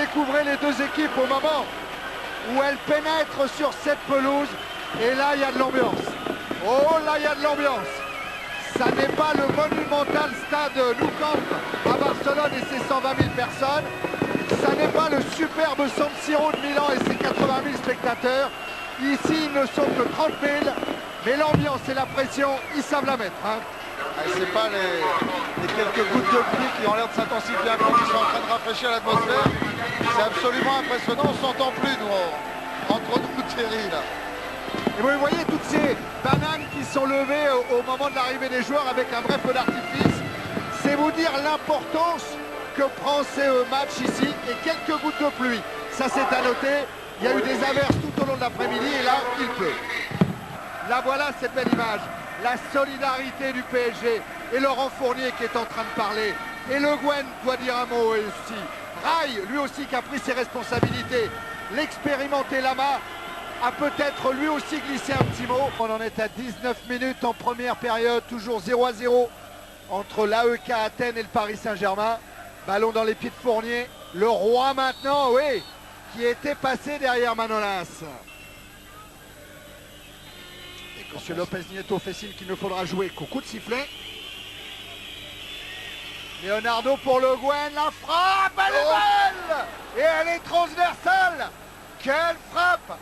découvrez les deux équipes au moment où elles pénètrent sur cette pelouse. Et là, il y a de l'ambiance. Oh, là, il y a de l'ambiance. Ça n'est pas le monumental stade Nou Camp à Barcelone et ses 120 000 personnes. Ça n'est pas le superbe San Siro de Milan et ses 80 000 spectateurs. Ici, ils ne sont que 30 000. Mais l'ambiance et la pression, ils savent la mettre. Hein. C'est pas les quelques gouttes de pluie qui ont l'air de s'intensifier un peu, qui sont en train de rafraîchir l'atmosphère. C'est absolument impressionnant. On s'entend plus, nous, entre nous, Thierry, là. Et vous voyez toutes ces bananes qui sont levées au moment de l'arrivée des joueurs avec un vrai feu d'artifice. C'est vous dire l'importance que prend ce match ici et quelques gouttes de pluie. Ça, c'est à noter. Il y a eu des averses tout au long de l'après-midi et là, il pleut. Là, voilà cette belle image. La solidarité du PSG et Laurent Fournier qui est en train de parler. Et Le Guen doit dire un mot aussi. Rai, lui aussi qui a pris ses responsabilités. L'expérimenté Lama a peut-être lui aussi glissé un petit mot. On en est à 19 minutes en première période, toujours 0-0 entre l'AEK Athènes et le Paris Saint-Germain. Ballon dans les pieds de Fournier. Le Roi maintenant, oui, qui était passé derrière Manolas. Monsieur Lopez Nieto fait signe qu'il ne faudra jouer qu'au coup de sifflet. Leonardo pour Le Guen, la frappe, elle est belle et elle est transversale. Quelle frappe!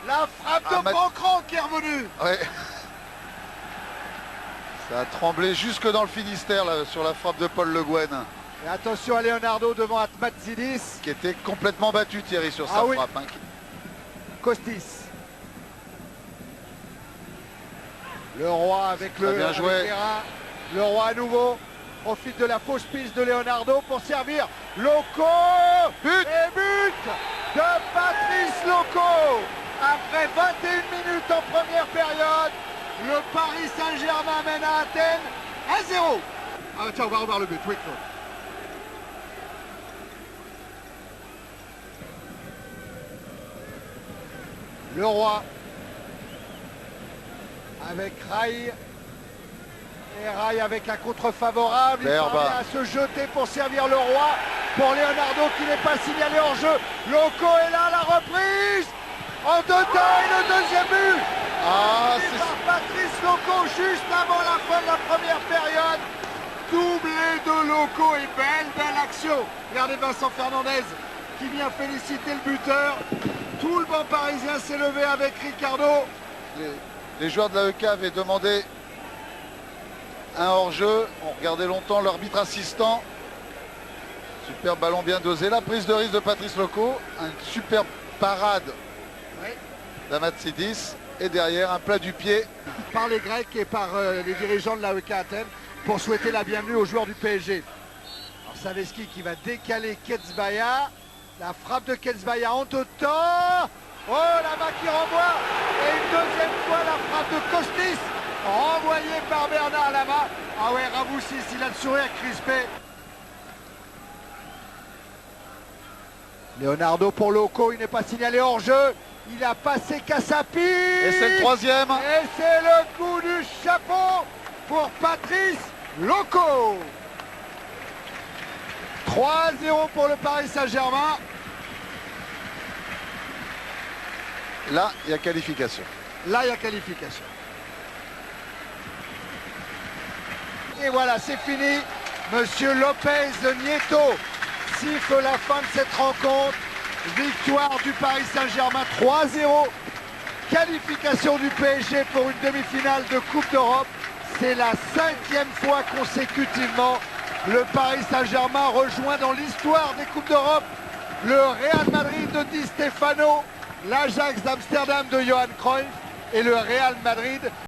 La frappe de Pancran qui est revenue. Ouais. Ça a tremblé jusque dans le Finistère là, sur la frappe de Paul Le Guen. Et attention à Leonardo devant Atmatzidis. Qui était complètement battu, Thierry, sur sa frappe. Hein. Costis. Le Roi avec le bien joué. Le Roi à nouveau profite de la fausse piste de Leonardo pour servir Loco. But. Et but de Patrice Loco. Après 21 minutes en première période, le Paris Saint-Germain mène à Athènes 1-0. Ah tiens, on va revoir le but, oui Claude. Le Roi avec Rai. Et Rai avec un contre favorable. Il parvient à se jeter pour servir Le Roi. Pour Leonardo qui n'est pas signalé hors jeu. Loco est là, la reprise. En deux temps et le deuxième but. C'est par Patrice Loco juste avant la fin de la première période. Doublé de Loco et belle action. Regardez Vincent Fernandez qui vient féliciter le buteur. Tout le banc parisien s'est levé avec Ricardo. Les joueurs de l'AEK avaient demandé un hors-jeu. On regardait longtemps l'arbitre assistant. Super ballon bien dosé. La prise de risque de Patrice Loco. Une super parade d'Amatsidis. Et derrière, un plat du pied. Par les Grecs et par les dirigeants de l'AEK Athènes pour souhaiter la bienvenue aux joueurs du PSG. Alors Saveski qui va décaler Ketsbaya. La frappe de Ketsbaya en deux temps. Oh, là-bas qui renvoie. Et une deuxième fois la frappe de Costis. Renvoyée par Bernard Lama. Ah ouais, Ravoussis, il a le sourire crispé. Leonardo pour Loco, il n'est pas signalé hors jeu. Il a passé Kassapi. Et c'est le troisième. Et c'est le coup du chapeau pour Patrice Loco. 3-0 pour le Paris Saint-Germain. Là, il y a qualification. Là, il y a qualification. Et voilà, c'est fini. Monsieur Lopez Nieto siffle la fin de cette rencontre. Victoire du Paris Saint-Germain 3-0. Qualification du PSG pour une demi-finale de Coupe d'Europe. C'est la 5e fois consécutivement. Le Paris Saint-Germain rejoint dans l'histoire des Coupes d'Europe le Real Madrid de Di Stefano, l'Ajax d'Amsterdam de Johan Cruyff et le Real Madrid